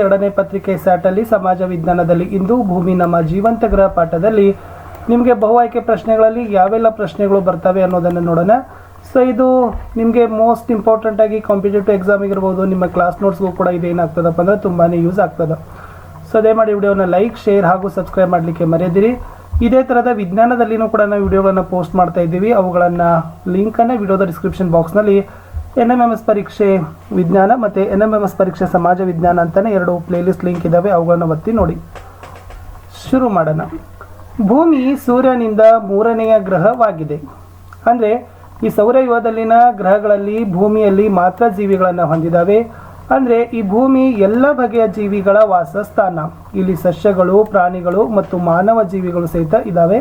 ಎರಡನೇ ಪತ್ರಿಕೆ ಸ್ಯಾಟಲ್ಲಿ ಸಮಾಜ ವಿಜ್ಞಾನದಲ್ಲಿ ಇಂದು ಭೂಮಿ ನಮ್ಮ ಜೀವಂತ ಗ್ರಹ ಪಾಠದಲ್ಲಿ ನಿಮಗೆ ಬಹು ಆಯ್ಕೆ ಪ್ರಶ್ನೆಗಳಲ್ಲಿ ಯಾವೆಲ್ಲ ಪ್ರಶ್ನೆಗಳು ಬರ್ತವೆ ಅನ್ನೋದನ್ನು ನೋಡೋಣ. ಸೊ ಇದು ನಿಮಗೆ ಮೋಸ್ಟ್ ಇಂಪಾರ್ಟೆಂಟ್ ಆಗಿ ಕಾಂಪಿಟೇಟಿವ್ ಎಕ್ಸಾಮಿಗೆ ಇರ್ಬೋದು, ನಿಮ್ಮ ಕ್ಲಾಸ್ ನೋಟ್ಸ್ಗೂ ಕೂಡ ಇದೇನಾಗ್ತದಪ್ಪ ಅಂದರೆ ತುಂಬಾ ಯೂಸ್ ಆಗ್ತದೆ. ಸೊ ಅದೇ ಮಾಡಿ ವಿಡಿಯೋನ ಲೈಕ್, ಶೇರ್ ಹಾಗೂ ಸಬ್ಸ್ಕ್ರೈಬ್ ಮಾಡಲಿಕ್ಕೆ ಮರೆಯದಿರಿ. ಇದೇ ಥರದ ವಿಜ್ಞಾನದಲ್ಲಿನೂ ಕೂಡ ನಾವು ವಿಡಿಯೋಗಳನ್ನು ಪೋಸ್ಟ್ ಮಾಡ್ತಾ ಇದ್ದೀವಿ. ಅವುಗಳನ್ನು ಲಿಂಕನ್ನು ವಿಡಿಯೋದ ಡಿಸ್ಕ್ರಿಪ್ಷನ್ ಬಾಕ್ಸ್ನಲ್ಲಿ NMMS ಪರೀಕ್ಷೆ ವಿಜ್ಞಾನ ಮತ್ತು NMMS ಪರೀಕ್ಷೆ ಸಮಾಜ ವಿಜ್ಞಾನ ಅಂತಲೇ ಎರಡು ಪ್ಲೇಲಿಸ್ಟ್ ಲಿಂಕ್ ಇದ್ದಾವೆ, ಅವುಗಳನ್ನು ಒತ್ತಿ ನೋಡಿ. ಶುರು ಮಾಡೋಣ. ಭೂಮಿ ಸೂರ್ಯನಿಂದ ಮೂರನೆಯ ಗ್ರಹವಾಗಿದೆ. ಅಂದರೆ ಈ ಸೌರಯುಗದಲ್ಲಿನ ಗ್ರಹಗಳಲ್ಲಿ ಭೂಮಿಯಲ್ಲಿ ಮಾತ್ರ ಜೀವಿಗಳನ್ನು ಹೊಂದಿದ್ದಾವೆ. ಅಂದರೆ ಈ ಭೂಮಿ ಎಲ್ಲ ಬಗೆಯ ಜೀವಿಗಳ ವಾಸಸ್ಥಾನ. ಇಲ್ಲಿ ಸಸ್ಯಗಳು, ಪ್ರಾಣಿಗಳು ಮತ್ತು ಮಾನವ ಜೀವಿಗಳು ಸಹಿತ ಇದ್ದಾವೆ.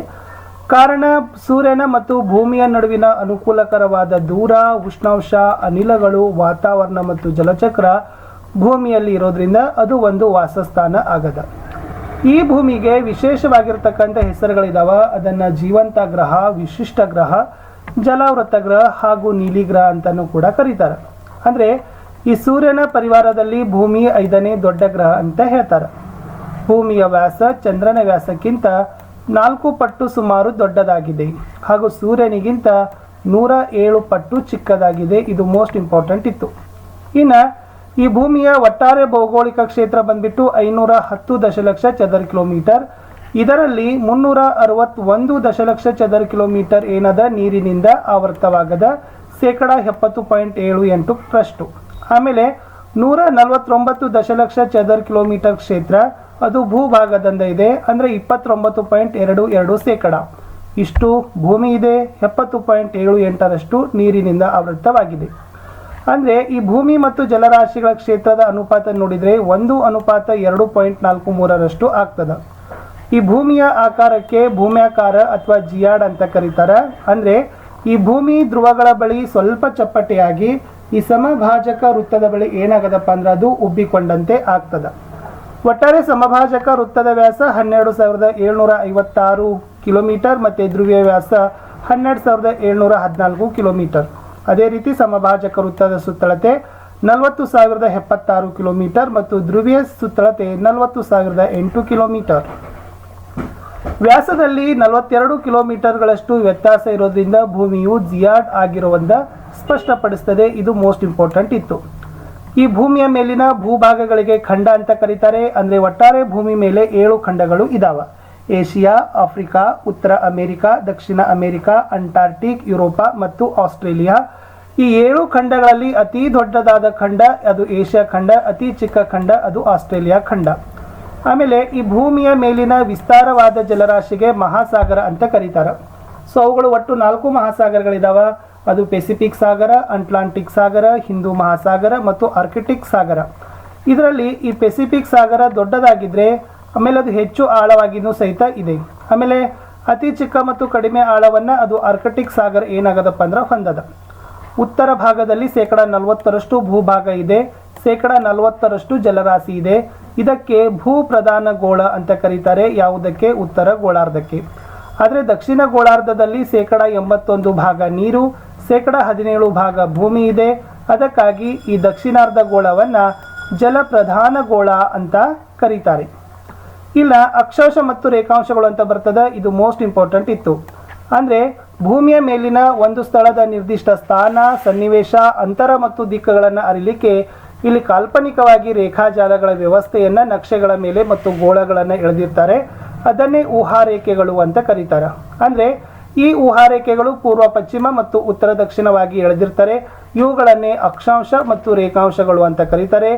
ಕಾರಣ ಸೂರ್ಯನ ಮತ್ತು ಭೂಮಿಯ ನಡುವಿನ ಅನುಕೂಲಕರವಾದ ದೂರ, ಉಷ್ಣಾಂಶ, ಅನಿಲಗಳು, ವಾತಾವರಣ ಮತ್ತು ಜಲಚಕ್ರ ಭೂಮಿಯಲ್ಲಿ ಇರೋದ್ರಿಂದ ಅದು ಒಂದು ವಾಸಸ್ಥಾನ ಆಗದ. ಈ ಭೂಮಿಗೆ ವಿಶೇಷವಾಗಿರ್ತಕ್ಕಂಥ ಹೆಸರುಗಳಿದಾವೆ. ಅದನ್ನು ಜೀವಂತ ಗ್ರಹ, ವಿಶಿಷ್ಟ ಗ್ರಹ, ಜಲಾವೃತ ಗ್ರಹ ಹಾಗೂ ನೀಲಿ ಗ್ರಹ ಅಂತಲೂ ಕೂಡ ಕರೀತಾರೆ. ಅಂದರೆ ಈ ಸೂರ್ಯನ ಪರಿವಾರದಲ್ಲಿ ಭೂಮಿ 5ನೇ ದೊಡ್ಡ ಗ್ರಹ ಅಂತ ಹೇಳ್ತಾರೆ. ಭೂಮಿಯ ವ್ಯಾಸ ಚಂದ್ರನ ವ್ಯಾಸಕ್ಕಿಂತ 4 ಪಟ್ಟು ಸುಮಾರು ದೊಡ್ಡದಾಗಿದೆ ಹಾಗೂ ಸೂರ್ಯನಿಗಿಂತ 107 ಪಟ್ಟು ಚಿಕ್ಕದಾಗಿದೆ. ಇದು ಮೋಸ್ಟ್ ಇಂಪಾರ್ಟೆಂಟ್ ಇತ್ತು. ಇನ್ನು ಈ ಭೂಮಿಯ ಒಟ್ಟಾರೆ ಭೌಗೋಳಿಕ ಕ್ಷೇತ್ರ ಬಂದ್ಬಿಟ್ಟು 510 ದಶಲಕ್ಷ ಚದರ ಕಿಲೋಮೀಟರ್. ಇದರಲ್ಲಿ 361 ದಶಲಕ್ಷ ಚದರ ಕಿಲೋಮೀಟರ್ ಏನದ ನೀರಿನಿಂದ ಆವೃತವಾಗದ, ಶೇಕಡ 70.78%. ಆಮೇಲೆ 149 ದಶಲಕ್ಷ ಚದರ ಕಿಲೋಮೀಟರ್ ಕ್ಷೇತ್ರ ಅದು ಭೂಭಾಗದಿಂದ ಇದೆ, ಅಂದರೆ 29.22%. ಇಷ್ಟು ಭೂಮಿ ಇದೆ, 70.78% ನೀರಿನಿಂದ ಆವೃತವಾಗಿದೆ. ಅಂದರೆ ಈ ಭೂಮಿ ಮತ್ತು ಜಲರಾಶಿಗಳ ಕ್ಷೇತ್ರದ ಅನುಪಾತ ನೋಡಿದರೆ 1:2.43 ಆಗ್ತದೆ. ಈ ಭೂಮಿಯ ಆಕಾರಕ್ಕೆ ಭೂಮ್ಯಾಕಾರ ಅಥವಾ ಜಿಯಾಡ್ ಅಂತ ಕರೀತಾರೆ. ಅಂದರೆ ಈ ಭೂಮಿ ಧ್ರುವಗಳ ಬಳಿ ಸ್ವಲ್ಪ ಚಪ್ಪಟೆಯಾಗಿ ಈ ಸಮಭಾಜಕ ವೃತ್ತದ ಬಳಿ ಏನಾಗದಪ್ಪ ಅಂದ್ರೆ ಅದು ಉಬ್ಬಿಕೊಂಡಂತೆ ಆಗ್ತದೆ. ಒಟ್ಟಾರೆ ಸಮಭಾಜಕ ವೃತ್ತದ ವ್ಯಾಸ 12,756 ಕಿಲೋಮೀಟರ್ ಮತ್ತು ಧ್ರುವೀಯ ವ್ಯಾಸ 12,714 ಕಿಲೋಮೀಟರ್. ಅದೇ ರೀತಿ ಸಮಭಾಜಕ ವೃತ್ತದ ಸುತ್ತಳತೆ 40,076 ಕಿಲೋಮೀಟರ್ ಮತ್ತು ಧ್ರುವೀಯ ಸುತ್ತಳತೆ 40,008 ಕಿಲೋಮೀಟರ್. ವ್ಯಾಸದಲ್ಲಿ 42 ಕಿಲೋಮೀಟರ್ಗಳಷ್ಟು ವ್ಯತ್ಯಾಸ ಇರೋದ್ರಿಂದ ಭೂಮಿಯು ಜಿಯಾಡ್ ಆಗಿರುವಂತ ಸ್ಪಷ್ಟಪಡಿಸ್ತದೆ. ಇದು ಮೋಸ್ಟ್ ಇಂಪಾರ್ಟೆಂಟ್ ಇತ್ತು. ಈ ಭೂಮಿಯ ಮೇಲಿನ ಭೂಭಾಗಗಳಿಗೆ ಖಂಡ ಅಂತ ಕರೀತಾರೆ. ಅಂದರೆ ಒಟ್ಟಾರೆ ಭೂಮಿ ಮೇಲೆ 7 ಖಂಡಗಳು ಇದಾವೆ. ಏಷ್ಯಾ, ಆಫ್ರಿಕಾ, ಉತ್ತರ ಅಮೆರಿಕಾ, ದಕ್ಷಿಣ ಅಮೆರಿಕಾ, ಅಂಟಾರ್ಟಿಕ್, ಯುರೋಪ ಮತ್ತು ಆಸ್ಟ್ರೇಲಿಯಾ. ಈ 7 ಖಂಡಗಳಲ್ಲಿ ಅತಿ ದೊಡ್ಡದಾದ ಖಂಡ ಅದು ಏಷ್ಯಾ ಖಂಡ, ಅತಿ ಚಿಕ್ಕ ಖಂಡ ಅದು ಆಸ್ಟ್ರೇಲಿಯಾ ಖಂಡ. ಆಮೇಲೆ ಈ ಭೂಮಿಯ ಮೇಲಿನ ವಿಸ್ತಾರವಾದ ಜಲರಾಶಿಗೆ ಮಹಾಸಾಗರ ಅಂತ ಕರೀತಾರೆ. ಸೊ ಅವುಗಳು ಒಟ್ಟು 4 ಮಹಾಸಾಗರಗಳಿದಾವೆ. ಅದು ಪೆಸಿಫಿಕ್ ಸಾಗರ, ಅಟ್ಲಾಂಟಿಕ್ ಸಾಗರ, ಹಿಂದೂ ಮಹಾಸಾಗರ ಮತ್ತು ಆರ್ಕಿಟಿಕ್ ಸಾಗರ. ಇದರಲ್ಲಿ ಈ ಪೆಸಿಫಿಕ್ ಸಾಗರ ದೊಡ್ಡದಾಗಿದ್ದರೆ ಆಮೇಲೆ ಅದು ಹೆಚ್ಚು ಆಳವಾಗಿಯೂ ಸಹಿತ ಇದೆ. ಆಮೇಲೆ ಅತಿ ಚಿಕ್ಕ ಮತ್ತು ಕಡಿಮೆ ಆಳವನ್ನು ಅದು ಆರ್ಕಿಟಿಕ್ ಸಾಗರ ಏನಾಗದಪ್ಪ ಅಂದ್ರೆ ಹೊಂದದ. ಉತ್ತರ ಭಾಗದಲ್ಲಿ ಶೇಕಡ 40ರಷ್ಟು ಭೂಭಾಗ ಇದೆ, ಶೇಕಡ 40ರಷ್ಟು ಜಲರಾಶಿ ಇದೆ. ಇದಕ್ಕೆ ಭೂ ಪ್ರಧಾನ ಗೋಳ ಅಂತ ಕರೀತಾರೆ. ಯಾವುದಕ್ಕೆ? ಉತ್ತರ ಗೋಳಾರ್ಧಕ್ಕೆ. ಆದರೆ ದಕ್ಷಿಣ ಗೋಳಾರ್ಧದಲ್ಲಿ ಶೇಕಡ 81 ಭಾಗ ನೀರು, ಶೇಕಡ 17 ಭಾಗ ಭೂಮಿ ಇದೆ. ಅದಕ್ಕಾಗಿ ಈ ದಕ್ಷಿಣಾರ್ಧ ಗೋಳವನ್ನು ಜಲಪ್ರಧಾನ ಗೋಳ ಅಂತ ಕರೀತಾರೆ. ಇಲ್ಲ ಅಕ್ಷಾಂಶ ಮತ್ತು ರೇಖಾಂಶಗಳು ಅಂತ ಬರ್ತದೆ. ಇದು ಮೋಸ್ಟ್ ಇಂಪಾರ್ಟೆಂಟ್ ಇತ್ತು. ಅಂದರೆ ಭೂಮಿಯ ಮೇಲಿನ ಒಂದು ಸ್ಥಳದ ನಿರ್ದಿಷ್ಟ ಸ್ಥಾನ, ಸನ್ನಿವೇಶ, ಅಂತರ ಮತ್ತು ದಿಕ್ಕುಗಳನ್ನು ಅರಿಲಿಕ್ಕೆ ಇಲ್ಲಿ ಕಾಲ್ಪನಿಕವಾಗಿ ರೇಖಾಜಾಲಗಳ ವ್ಯವಸ್ಥೆಯನ್ನು ನಕ್ಷೆಗಳ ಮೇಲೆ ಮತ್ತು ಗೋಳಗಳನ್ನು ಎಳೆದಿರ್ತಾರೆ. ಅದನ್ನೇ ಊಹಾರೇಖೆಗಳು ಅಂತ ಕರೀತಾರೆ. ಅಂದರೆ ಈ ಊಹಾರೇಖೆಗಳು ಪೂರ್ವ ಪಶ್ಚಿಮ ಮತ್ತು ಉತ್ತರ ದಕ್ಷಿಣವಾಗಿ ಎಳೆದಿರ್ತಾರೆ. ಇವುಗಳನ್ನೇ ಅಕ್ಷಾಂಶ ಮತ್ತು ರೇಖಾಂಶಗಳು ಅಂತ ಕರೀತಾರೆ.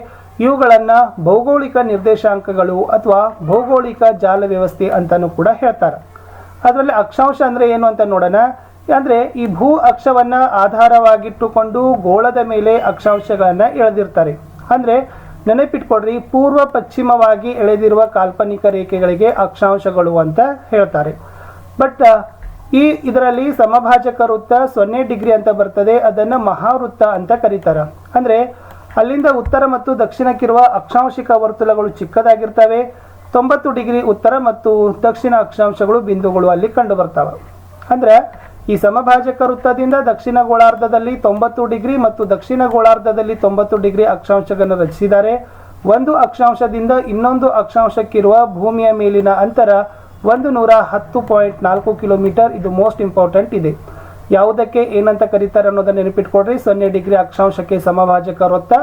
ಇವುಗಳನ್ನು ಭೌಗೋಳಿಕ ನಿರ್ದೇಶಾಂಕಗಳು ಅಥವಾ ಭೌಗೋಳಿಕ ಜಾಲ ವ್ಯವಸ್ಥೆ ಅಂತಲೂ ಕೂಡ ಹೇಳ್ತಾರೆ. ಅದರಲ್ಲಿ ಅಕ್ಷಾಂಶ ಅಂದರೆ ಏನು ಅಂತ ನೋಡೋಣ. ಅಂದರೆ ಈ ಭೂ ಅಕ್ಷವನ್ನು ಆಧಾರವಾಗಿಟ್ಟುಕೊಂಡು ಗೋಳದ ಮೇಲೆ ಅಕ್ಷಾಂಶಗಳನ್ನು ಎಳೆದಿರ್ತಾರೆ. ಅಂದರೆ ನೆನಪಿಟ್ಕೊಡ್ರಿ, ಪೂರ್ವ ಪಶ್ಚಿಮವಾಗಿ ಎಳೆದಿರುವ ಕಾಲ್ಪನಿಕ ರೇಖೆಗಳಿಗೆ ಅಕ್ಷಾಂಶಗಳು ಅಂತ ಹೇಳ್ತಾರೆ. ಬಟ್ ಇದರಲ್ಲಿ ಸಮಭಾಜಕ ವೃತ್ತ 0 ಡಿಗ್ರಿ ಅಂತ ಬರ್ತದೆ. ಅದನ್ನು ಮಹಾವೃತ್ತ ಅಂತ ಕರೀತಾರೆ. ಅಂದರೆ ಅಲ್ಲಿಂದ ಉತ್ತರ ಮತ್ತು ದಕ್ಷಿಣಕ್ಕಿರುವ ಅಕ್ಷಾಂಶಿಕ ವರ್ತುಲಗಳು ಚಿಕ್ಕದಾಗಿರ್ತವೆ. 90 ಡಿಗ್ರಿ ಉತ್ತರ ಮತ್ತು ದಕ್ಷಿಣ ಅಕ್ಷಾಂಶಗಳು ಬಿಂದುಗಳು ಅಲ್ಲಿ ಕಂಡು ಬರ್ತವೆ. ಅಂದರೆ ಈ ಸಮಭಾಜಕ ವೃತ್ತದಿಂದ ದಕ್ಷಿಣ ಗೋಳಾರ್ಧದಲ್ಲಿ 90 ಡಿಗ್ರಿ ಮತ್ತು ದಕ್ಷಿಣ ಗೋಳಾರ್ಧದಲ್ಲಿ 90 ಡಿಗ್ರಿ ಅಕ್ಷಾಂಶಗಳನ್ನು ರಚಿಸಿದ್ದಾರೆ. ಒಂದು ಅಕ್ಷಾಂಶದಿಂದ ಇನ್ನೊಂದು ಅಕ್ಷಾಂಶಕ್ಕಿರುವ ಭೂಮಿಯ ಮೇಲಿನ ಅಂತರ 110.4 ಕಿಲೋಮೀಟರ್. ಇದು ಮೋಸ್ಟ್ ಇಂಪಾರ್ಟೆಂಟ್ ಇದೆ. ಯಾವುದಕ್ಕೆ ಏನಂತ ಕರೀತಾರೆ ಅನ್ನೋದನ್ನ ನೆನಪಿಟ್ಕೊಡ್ರಿ. 0 ಡಿಗ್ರಿ ಅಕ್ಷಾಂಶಕ್ಕೆ ಸಮಭಾಜಕ ವೃತ್ತ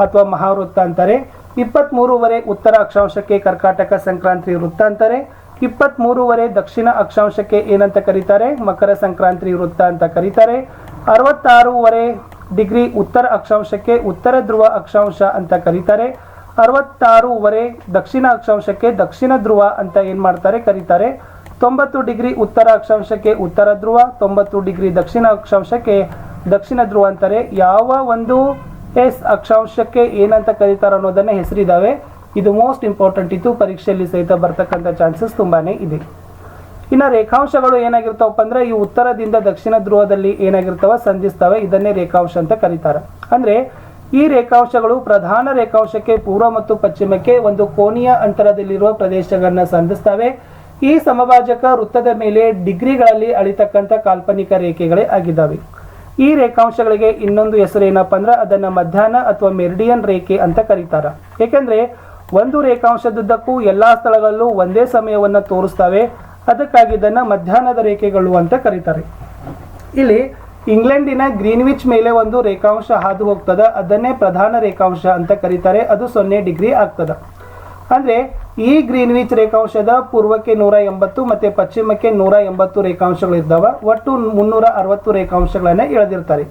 ಅಥವಾ ಮಹಾವೃತ್ತ ಅಂತಾರೆ. 23 ಉತ್ತರ ಅಕ್ಷಾಂಶಕ್ಕೆ ಕರ್ಕಾಟಕ ಸಂಕ್ರಾಂತಿ ವೃತ್ತ ಅಂತಾರೆ. 23 ದಕ್ಷಿಣ ಅಕ್ಷಾಂಶಕ್ಕೆ ಏನಂತ ಕರೀತಾರೆ? ಮಕರ ಸಂಕ್ರಾಂತಿ ವೃತ್ತ ಅಂತ ಕರೀತಾರೆ. 66 ಡಿಗ್ರಿ ಉತ್ತರ ಅಕ್ಷಾಂಶಕ್ಕೆ ಉತ್ತರ ಧ್ರುವ ಅಕ್ಷಾಂಶ ಅಂತ ಕರೀತಾರೆ. 66 ದಕ್ಷಿಣ ಅಕ್ಷಾಂಶಕ್ಕೆ ದಕ್ಷಿಣ ಧ್ರುವ ಅಂತ ಏನ್ ಮಾಡ್ತಾರೆ? ಕರೀತಾರೆ. 90 ಡಿಗ್ರಿ ಉತ್ತರ ಅಕ್ಷಾಂಶಕ್ಕೆ ಉತ್ತರ ಧ್ರುವ, 90 ಡಿಗ್ರಿ ದಕ್ಷಿಣ ಅಕ್ಷಾಂಶಕ್ಕೆ ದಕ್ಷಿಣ ಧ್ರುವ ಅಂತಾರೆ. ಯಾವ ಒಂದು ಎಸ್ ಅಕ್ಷಾಂಶಕ್ಕೆ ಏನಂತ ಕರೀತಾರೆ ಅನ್ನೋದನ್ನ ಹೆಸರಿದಾವೆ. ಇದು ಮೋಸ್ಟ್ ಇಂಪಾರ್ಟೆಂಟ್ ಇತ್ತು. ಪರೀಕ್ಷೆಯಲ್ಲಿ ಸಹಿತ ಬರ್ತಕ್ಕಂಥ ಚಾನ್ಸಸ್ ತುಂಬಾನೇ ಇದೆ. ಇನ್ನು ರೇಖಾಂಶಗಳು ಏನಾಗಿರ್ತಾವಪ್ಪ ಅಂದ್ರೆ ಈ ಉತ್ತರದಿಂದ ದಕ್ಷಿಣ ಧ್ರುವದಲ್ಲಿ ಏನಾಗಿರ್ತಾವ? ಸಂಧಿಸ್ತವೆ. ಇದನ್ನೇ ರೇಖಾಂಶ ಅಂತ ಕರೀತಾರೆ. ಅಂದ್ರೆ ಈ ರೇಖಾಂಶಗಳು ಪ್ರಧಾನ ರೇಖಾಂಶಕ್ಕೆ ಪೂರ್ವ ಮತ್ತು ಪಶ್ಚಿಮಕ್ಕೆ ಒಂದು ಕೋನೀಯ ಅಂತರದಲ್ಲಿರುವ ಪ್ರದೇಶಗಳನ್ನ ಸಂಧಿಸ್ತವೆ. ಈ ಸಮಭಾಜಕ ವೃತ್ತದ ಮೇಲೆ ಡಿಗ್ರಿಗಳಲ್ಲಿ ಅಳಿತಕ್ಕಂಥ ಕಾಲ್ಪನಿಕ ರೇಖೆಗಳೇ ಆಗಿದ್ದಾವೆ. ಈ ರೇಖಾಂಶಗಳಿಗೆ ಇನ್ನೊಂದು ಹೆಸರು ಏನಪ್ಪಾ ಅಂದ್ರೆ ಅದನ್ನ ಮಧ್ಯಾಹ್ನ ಅಥವಾ ಮೆರಿಡಿಯನ್ ರೇಖೆ ಅಂತ ಕರೀತಾರೆ. ಏಕೆಂದ್ರೆ ಒಂದು ರೇಖಾಂಶದುದ್ದಕ್ಕೂ ಎಲ್ಲಾ ಸ್ಥಳಗಳಲ್ಲೂ ಒಂದೇ ಸಮಯವನ್ನ ತೋರಿಸ್ತವೆ. ಅದಕ್ಕಾಗಿ ಇದನ್ನ ಮಧ್ಯಾಹ್ನದ ರೇಖೆಗಳು ಅಂತ ಕರೀತಾರೆ. ಇಲ್ಲಿ ಇಂಗ್ಲೆಂಡಿನ ಗ್ರೀನ್ವಿಚ್ ಮೇಲೆ ಒಂದು ರೇಖಾಂಶ ಹಾದು ಹೋಗ್ತದ. ಅದನ್ನೇ ಪ್ರಧಾನ ರೇಖಾಂಶ ಅಂತ ಕರೀತಾರೆ. ಅದು 0 ಡಿಗ್ರಿ ಆಗ್ತದ. ಅಂದ್ರೆ ಈ ಗ್ರೀನ್ವಿಚ್ ರೇಖಾಂಶದ ಪೂರ್ವಕ್ಕೆ 180 ಮತ್ತೆ ಪಶ್ಚಿಮಕ್ಕೆ 180 ರೇಖಾಂಶಗಳು ಇದ್ದಾವ. ಒಟ್ಟು 360 ರೇಖಾಂಶಗಳನ್ನ ಎಳೆದಿರ್ತಾರೆ.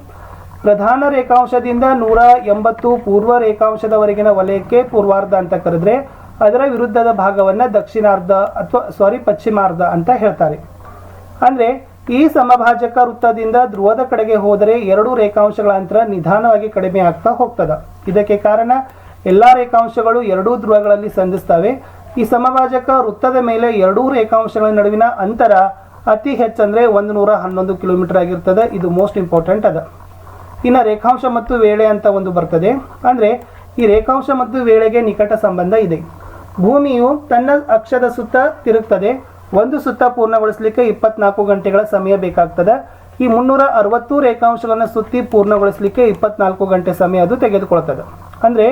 ಪ್ರಧಾನ ರೇಖಾಂಶದಿಂದ 180 ಪೂರ್ವ ರೇಖಾಂಶದವರೆಗಿನ ವಲಯಕ್ಕೆ ಪೂರ್ವಾರ್ಧ ಅಂತ ಕರೆದ್ರೆ ಅದರ ವಿರುದ್ಧದ ಭಾಗವನ್ನ ದಕ್ಷಿಣಾರ್ಧ ಅಥವಾ ಪಶ್ಚಿಮಾರ್ಧ ಅಂತ ಹೇಳ್ತಾರೆ. ಅಂದ್ರೆ ಈ ಸಮಭಾಜಕ ವೃತ್ತದಿಂದ ಧ್ರುವದ ಕಡೆಗೆ ಹೋದರೆ ಎರಡು ರೇಖಾಂಶಗಳ ಅಂತರ ನಿಧಾನವಾಗಿ ಕಡಿಮೆ ಆಗ್ತಾ ಹೋಗ್ತದ. ಇದಕ್ಕೆ ಕಾರಣ ಎಲ್ಲಾ ರೇಖಾಂಶಗಳು ಎರಡೂ ಧ್ರುವಗಳಲ್ಲಿ ಸಂಧಿಸ್ತವೆ. ಈ ಸಮಭಾಜಕ ವೃತ್ತದ ಮೇಲೆ ಎರಡೂ ರೇಖಾಂಶಗಳ ನಡುವಿನ ಅಂತರ ಅತಿ ಹೆಚ್ಚಂದ್ರೆ 111 ಕಿಲೋಮೀಟರ್ ಆಗಿರ್ತದೆ. ಇದು ಮೋಸ್ಟ್ ಇಂಪಾರ್ಟೆಂಟ್ ಅದ. ಇನ್ನು ರೇಖಾಂಶ ಮತ್ತು ವೇಳೆ ಅಂತ ಒಂದು ಬರ್ತದೆ. ಅಂದ್ರೆ ಈ ರೇಖಾಂಶ ಮತ್ತು ವೇಳೆಗೆ ನಿಕಟ ಸಂಬಂಧ ಇದೆ. ಭೂಮಿಯು ತನ್ನ ಅಕ್ಷದ ಸುತ್ತ ತಿರುಗ್ತದೆ. ಒಂದು ಸುತ್ತ ಪೂರ್ಣಗೊಳಿಸಲಿಕ್ಕೆ 24 ಗಂಟೆಗಳ ಸಮಯ ಬೇಕಾಗ್ತದೆ. ಈ 360 ರೇಖಾಂಶಗಳನ್ನು ಸುತ್ತಿ ಪೂರ್ಣಗೊಳಿಸಲಿಕ್ಕೆ 24 ಗಂಟೆ ಸಮಯ ಅದು ತೆಗೆದುಕೊಳ್ತದೆ. ಅಂದ್ರೆ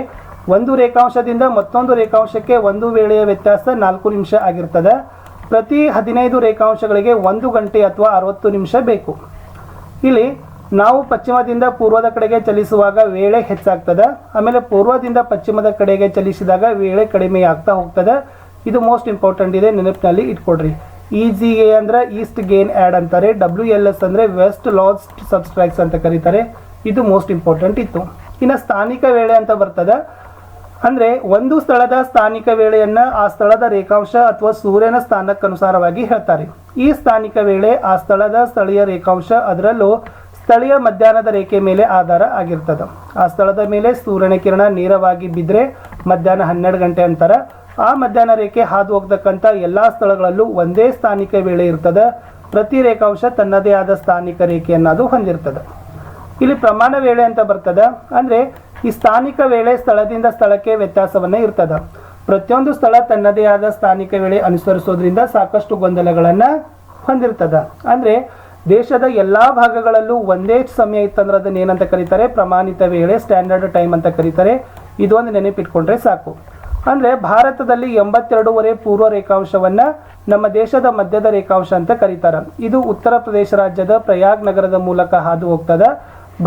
ಒಂದು ರೇಖಾಂಶದಿಂದ ಮತ್ತೊಂದು ರೇಖಾಂಶಕ್ಕೆ ಒಂದು ವೇಳೆಯ ವ್ಯತ್ಯಾಸ 4 ನಿಮಿಷ ಆಗಿರ್ತದೆ. ಪ್ರತಿ 15 ರೇಖಾಂಶಗಳಿಗೆ 1 ಗಂಟೆ ಅಥವಾ 60 ನಿಮಿಷ ಬೇಕು. ಇಲ್ಲಿ ನಾವು ಪಶ್ಚಿಮದಿಂದ ಪೂರ್ವದ ಕಡೆಗೆ ಚಲಿಸುವಾಗ ವೇಳೆ ಹೆಚ್ಚಾಗ್ತದೆ. ಆಮೇಲೆ ಪೂರ್ವದಿಂದ ಪಶ್ಚಿಮದ ಕಡೆಗೆ ಚಲಿಸಿದಾಗ ವೇಳೆ ಕಡಿಮೆ ಆಗ್ತಾ ಹೋಗ್ತದೆ. ಇದು ಮೋಸ್ಟ್ ಇಂಪಾರ್ಟೆಂಟ್ ಇದೆ, ನೆನಪಿನಲ್ಲಿ ಇಟ್ಕೊಡ್ರಿ. EGA ಅಂದ್ರೆ ಈಸ್ಟ್ ಗೇನ್ ಆ್ಯಡ್ ಅಂತಾರೆ. WLS ಅಂದ್ರೆ ವೆಸ್ಟ್ ಲಾಸ್ಟ್ ಸಬ್ಸ್ಟ್ರಾಕ್ಟ್ಸ್ ಅಂತ ಕರೀತಾರೆ. ಇದು ಮೋಸ್ಟ್ ಇಂಪಾರ್ಟೆಂಟ್ ಇತ್ತು. ಇನ್ನು ಸ್ಥಾನಿಕ ವೇಳೆ ಅಂತ ಬರ್ತದೆ. ಅಂದ್ರೆ ಒಂದು ಸ್ಥಳದ ಸ್ಥಾನಿಕ ವೇಳೆಯನ್ನ ಆ ಸ್ಥಳದ ರೇಖಾಂಶ ಅಥವಾ ಸೂರ್ಯನ ಸ್ಥಾನಕ್ಕನುಸಾರವಾಗಿ ಹೇಳ್ತಾರೆ. ಈ ಸ್ಥಾನಿಕ ವೇಳೆ ಆ ಸ್ಥಳದ ಸ್ಥಳೀಯ ರೇಖಾಂಶ ಅದರಲ್ಲೂ ಸ್ಥಳೀಯ ಮಧ್ಯಾಹ್ನದ ರೇಖೆ ಮೇಲೆ ಆಧಾರ ಆಗಿರ್ತದೆ. ಆ ಸ್ಥಳದ ಮೇಲೆ ಸೂರ್ಯನ ಕಿರಣ ನೇರವಾಗಿ ಬಿದ್ದರೆ ಮಧ್ಯಾಹ್ನ 12 ಗಂಟೆ ಅಂತಾರೆ. ಆ ಮಧ್ಯಾಹ್ನ ರೇಖೆ ಹಾದು ಹೋಗ್ತಕ್ಕಂಥ ಎಲ್ಲಾ ಸ್ಥಳಗಳಲ್ಲೂ ಒಂದೇ ಸ್ಥಾನಿಕ ವೇಳೆ ಇರ್ತದೆ. ಪ್ರತಿ ರೇಖಾಂಶ ತನ್ನದೇ ಆದ ಸ್ಥಾನಿಕ ರೇಖೆಯನ್ನು ಅದು ಹೊಂದಿರ್ತದೆ. ಇಲ್ಲಿ ಪ್ರಮಾಣ ವೇಳೆ ಅಂತ ಬರ್ತದೆ. ಅಂದ್ರೆ ಈ ಸ್ಥಾನಿಕ ವೇಳೆ ಸ್ಥಳದಿಂದ ಸ್ಥಳಕ್ಕೆ ವ್ಯತ್ಯಾಸವನ್ನ ಇರ್ತದೆ. ಪ್ರತಿಯೊಂದು ಸ್ಥಳ ತನ್ನದೇ ಆದ ಸ್ಥಾನಿಕ ವೇಳೆ ಅನುಸರಿಸೋದ್ರಿಂದ ಸಾಕಷ್ಟು ಗೊಂದಲಗಳನ್ನ ಹೊಂದಿರ್ತದೆ. ಅಂದ್ರೆ ದೇಶದ ಎಲ್ಲಾ ಭಾಗಗಳಲ್ಲೂ ಒಂದೇ ಸಮಯ ಇತ್ತಂದ್ರೆ ಅದನ್ನ ಏನಂತ ಕರೀತಾರೆ? ಪ್ರಮಾಣಿತ ವೇಳೆ, ಸ್ಟ್ಯಾಂಡರ್ಡ್ ಟೈಮ್ ಅಂತ ಕರೀತಾರೆ. ಇದೊಂದು ನೆನಪಿಟ್ಕೊಂಡ್ರೆ ಸಾಕು. ಅಂದ್ರೆ ಭಾರತದಲ್ಲಿ 82 ಪೂರ್ವ ರೇಖಾಂಶವನ್ನ ನಮ್ಮ ದೇಶದ ಮಧ್ಯದ ರೇಖಾಂಶ ಅಂತ ಕರೀತಾರೆ. ಇದು ಉತ್ತರ ಪ್ರದೇಶ ರಾಜ್ಯದ ಪ್ರಯಾಗ್ ನಗರದ ಮೂಲಕ ಹಾದು ಹೋಗ್ತದ.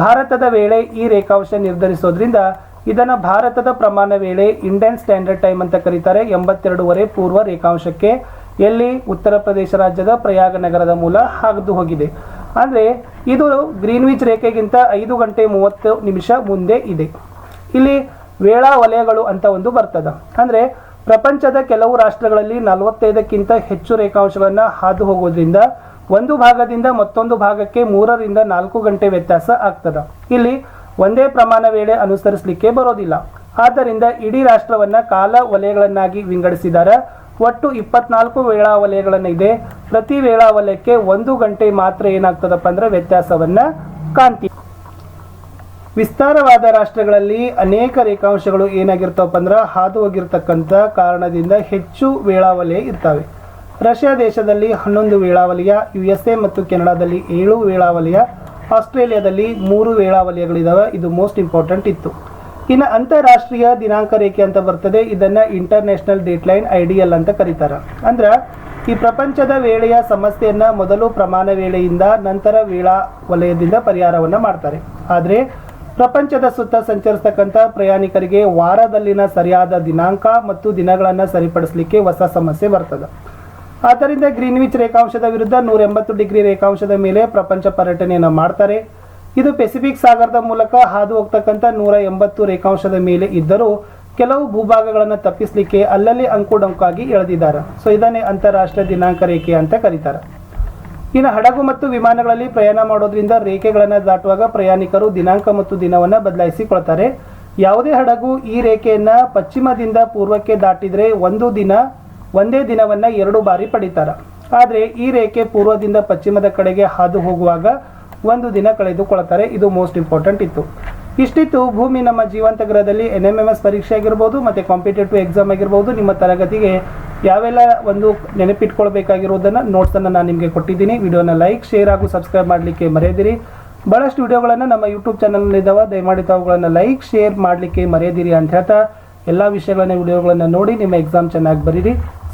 ಭಾರತದ ವೇಳೆ ಈ ರೇಖಾಂಶ ನಿರ್ಧರಿಸೋದ್ರಿಂದ ಇದನ್ನ ಭಾರತದ ಪ್ರಮಾಣ ವೇಳೆ, ಇಂಡಿಯನ್ ಸ್ಟ್ಯಾಂಡರ್ಡ್ ಟೈಮ್ ಅಂತ ಕರೀತಾರೆ. 82 ಪೂರ್ವ ರೇಖಾಂಶಕ್ಕೆ ಎಲ್ಲಿ ಉತ್ತರ ಪ್ರದೇಶ ರಾಜ್ಯದ ಪ್ರಯಾಗ ನಗರದ ಮೂಲ ಹಾದು ಹೋಗಿದೆ. ಅಂದ್ರೆ ಇದು ಗ್ರೀನ್ವಿಚ್ ರೇಖೆಗಿಂತ 5 ಗಂಟೆ 30 ನಿಮಿಷ ಮುಂದೆ ಇದೆ. ಇಲ್ಲಿ ವೇಳಾ ವಲಯಗಳು ಅಂತ ಒಂದು ಬರ್ತದ. ಅಂದ್ರೆ ಪ್ರಪಂಚದ ಕೆಲವು ರಾಷ್ಟ್ರಗಳಲ್ಲಿ 45ಕ್ಕಿಂತ ಹೆಚ್ಚು ರೇಖಾಂಶಗಳನ್ನ ಹಾದು ಹೋಗೋದ್ರಿಂದ ಒಂದು ಭಾಗದಿಂದ ಮತ್ತೊಂದು ಭಾಗಕ್ಕೆ 3 ರಿಂದ 4 ಗಂಟೆ ವ್ಯತ್ಯಾಸ ಆಗ್ತದ. ಇಲ್ಲಿ ಒಂದೇ ಪ್ರಮಾಣ ವೇಳೆ ಅನುಸರಿಸಲಿಕ್ಕೆ ಬರೋದಿಲ್ಲ. ಆದ್ದರಿಂದ ಇಡೀ ರಾಷ್ಟ್ರವನ್ನ ಕಾಲ ವಲಯಗಳನ್ನಾಗಿ ವಿಂಗಡಿಸಿದ್ದಾರೆ. ಒಟ್ಟು 24 ವೇಳಾ ವಲಯಗಳನ್ನ ಇದೆ. ಪ್ರತಿ ವೇಳಾ ವಲಯಕ್ಕೆ 1 ಗಂಟೆ ಮಾತ್ರ ಏನಾಗ್ತದಪ್ಪ ಅಂದ್ರೆ ವ್ಯತ್ಯಾಸವನ್ನ ಕಾಣ್ತೀವಿ. ವಿಸ್ತಾರವಾದ ರಾಷ್ಟ್ರಗಳಲ್ಲಿ ಅನೇಕ ರೇಖಾಂಶಗಳು ಏನಾಗಿರ್ತಾವಪ್ಪ ಅಂದ್ರೆ ಹಾದು ಹೋಗಿರ್ತಕ್ಕಂಥ ಕಾರಣದಿಂದ ಹೆಚ್ಚು ವೇಳಾವಲಯ ಇರ್ತವೆ. ರಷ್ಯಾ ದೇಶದಲ್ಲಿ 11 ವೇಳಾವಲಯ, USA ಮತ್ತು ಕೆನಡಾದಲ್ಲಿ 7 ವೇಳಾವಲಯ, ಆಸ್ಟ್ರೇಲಿಯಾದಲ್ಲಿ 3 ವೇಳಾವಲಯಗಳಿದಾವೆ. ಇದು ಮೋಸ್ಟ್ ಇಂಪಾರ್ಟೆಂಟ್ ಇತ್ತು. ಇನ್ನು ಅಂತಾರಾಷ್ಟ್ರೀಯ ದಿನಾಂಕ ರೇಖೆ ಅಂತ ಬರ್ತದೆ, ಇದನ್ನು ಇಂಟರ್ನ್ಯಾಷನಲ್ ಡೇಟ್ಲೈನ್ IDL ಅಂತ ಕರೀತಾರೆ. ಅಂದ್ರೆ ಈ ಪ್ರಪಂಚದ ವೇಳೆಯ ಸಮಸ್ಯೆಯನ್ನು ಮೊದಲು ಪ್ರಮಾಣ ವೇಳೆಯಿಂದ ನಂತರ ವೇಳಾ ವಲಯದಿಂದ ಪರಿಹಾರವನ್ನು ಮಾಡ್ತಾರೆ. ಆದರೆ ಪ್ರಪಂಚದ ಸುತ್ತ ಸಂಚರಿಸ್ತಕ್ಕಂಥ ಪ್ರಯಾಣಿಕರಿಗೆ ವಾರದಲ್ಲಿನ ಸರಿಯಾದ ದಿನಾಂಕ ಮತ್ತು ದಿನಗಳನ್ನು ಸರಿಪಡಿಸಲಿಕ್ಕೆ ಹೊಸ ಸಮಸ್ಯೆ ಬರ್ತದೆ. ಆದ್ದರಿಂದ ಗ್ರೀನ್ವಿಚ್ ರೇಖಾಂಶದ ವಿರುದ್ಧ 180 ಡಿಗ್ರಿ ರೇಖಾಂಶದ ಮೇಲೆ ಪ್ರಪಂಚ ಪರ್ಯಟನೆಯನ್ನು ಮಾಡ್ತಾರೆ. ಇದು ಪೆಸಿಫಿಕ್ ಸಾಗರದ ಮೂಲಕ ಹಾದು ಹೋಗ್ತಕ್ಕಂಥ 180 ರೇಖಾಂಶದ ಮೇಲೆ ಇದ್ದರೂ ಕೆಲವು ಭೂಭಾಗಗಳನ್ನು ತಪ್ಪಿಸಲಿಕ್ಕೆ ಅಲ್ಲಲ್ಲಿ ಅಂಕುಡೊಂಕಾಗಿ ಎಳೆದಿದ್ದಾರೆ. ಸೊ ಇದನ್ನೇ ಅಂತಾರಾಷ್ಟ್ರೀಯ ದಿನಾಂಕ ರೇಖೆ ಅಂತ ಕರೀತಾರೆ. ಇನ್ನು ಹಡಗು ಮತ್ತು ವಿಮಾನಗಳಲ್ಲಿ ಪ್ರಯಾಣ ಮಾಡೋದ್ರಿಂದ ರೇಖೆಗಳನ್ನು ದಾಟುವಾಗ ಪ್ರಯಾಣಿಕರು ದಿನಾಂಕ ಮತ್ತು ದಿನವನ್ನು ಬದಲಾಯಿಸಿಕೊಳ್ತಾರೆ. ಯಾವುದೇ ಹಡಗು ಈ ರೇಖೆಯನ್ನು ಪಶ್ಚಿಮದಿಂದ ಪೂರ್ವಕ್ಕೆ ದಾಟಿದರೆ ಒಂದೇ ದಿನವನ್ನು 2 ಬಾರಿ ಪಡಿತಾರೆ. ಆದರೆ ಈ ರೇಖೆ ಪೂರ್ವದಿಂದ ಪಶ್ಚಿಮದ ಕಡೆಗೆ ಹಾದು ಹೋಗುವಾಗ 1 ದಿನ ಕಳೆದುಕೊಳ್ತಾರೆ. ಇದು ಮೋಸ್ಟ್ ಇಂಪಾರ್ಟೆಂಟ್ ಇತ್ತು. ಇಷ್ಟಿತ್ತು ಭೂಮಿ ನಮ್ಮ ಜೀವಂತ ಗ್ರಹದಲ್ಲಿ NMMS ಪರೀಕ್ಷೆ ಆಗಿರ್ಬೋದು ಮತ್ತು ಕಾಂಪಿಟೇಟಿವ್ ಎಕ್ಸಾಮ್ ಆಗಿರ್ಬೋದು, ನಿಮ್ಮ ತರಗತಿಗೆ ಯಾವೆಲ್ಲ ಒಂದು ನೆನಪಿಟ್ಕೊಳ್ಬೇಕಾಗಿರೋದನ್ನು ನೋಟ್ಸನ್ನು ನಾನು ನಿಮಗೆ ಕೊಟ್ಟಿದ್ದೀನಿ. ವಿಡಿಯೋನ ಲೈಕ್, ಶೇರ್ ಹಾಗೂ ಸಬ್ಸ್ಕ್ರೈಬ್ ಮಾಡಲಿಕ್ಕೆ ಮರೆಯದಿರಿ. ಭಾಳಷ್ಟು ವಿಡಿಯೋಗಳನ್ನು ನಮ್ಮ ಯೂಟ್ಯೂಬ್ ಚಾನಲ್ನಿದ್ದಾವೆ, ದಯಮಾಡಿ ತಾವುಗಳನ್ನು ಲೈಕ್, ಶೇರ್ ಮಾಡಲಿಕ್ಕೆ ಮರೆಯದಿರಿ ಅಂತ ಹೇಳ್ತಾ ಎಲ್ಲ ವಿಷಯಗಳನ್ನ ವಿಡಿಯೋಗಳನ್ನು ನೋಡಿ ನಿಮ್ಮ ಎಕ್ಸಾಮ್ ಚೆನ್ನಾಗಿ ಬರೀರಿ.